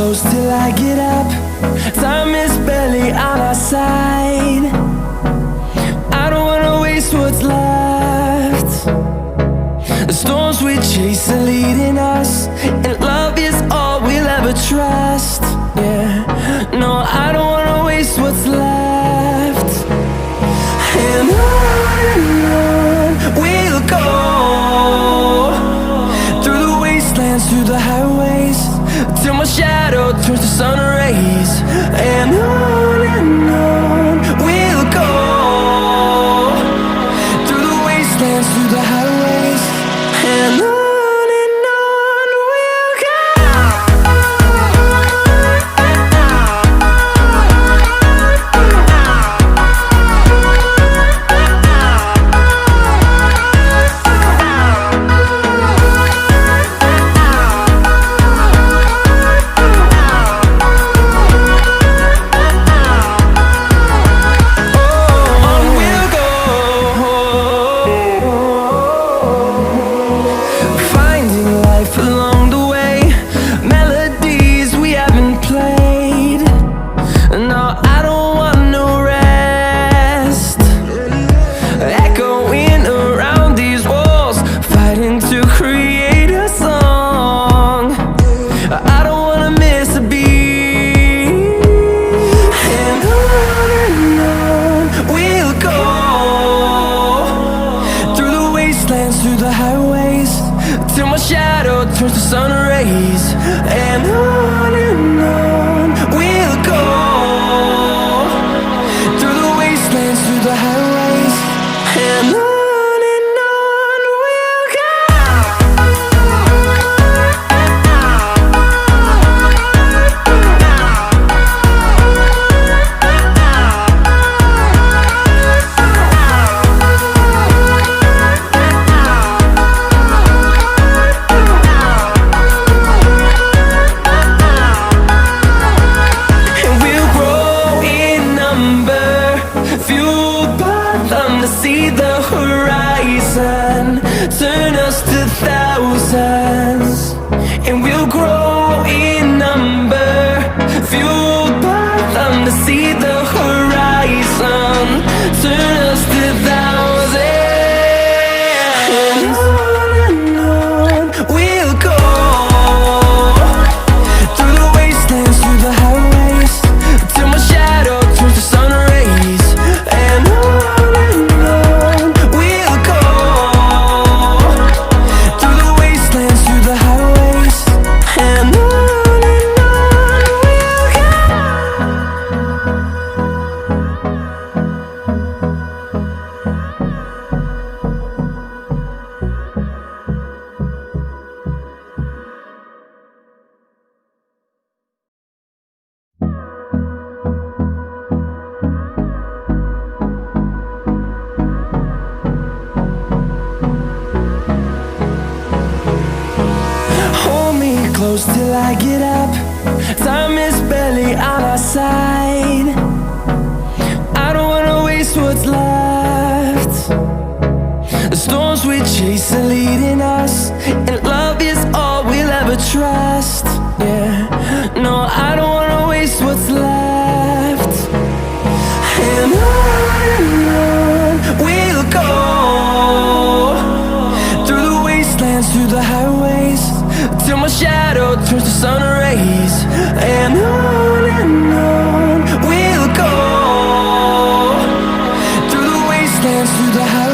close till I get up. Time is barely on our side. I don't wanna waste what's left. The storms we chase are leading us, and love is all we'll ever trust. Yeah, no, I don't wanna waste what's left. And on we'll go, through the wastelands, through the highways, till my shadow turns to sun rays. And on we'll go, through the wastelands, through the highways, and on. Through the highways, till my shadow turns to sun rays. And on we'll go, through the wastelands, through the highways, and on. See the horizon turn us to thousands, and we'll grow in number, fueled by them. To see the horizon turn us to thousands, and on we'll go, through the wastelands, through the highways, till my shadow turns to sun rays. And close till I get up. Time is barely on our side. I don't wanna waste what's left. The storms we chase are leading us, and love is all we'll ever trust. Yeah, no, I don't wanna waste what's left. And on we'll go, through the wastelands, through the highways, till my shadow turns to sun rays. And on we'll go, through the wastelands, through the highways.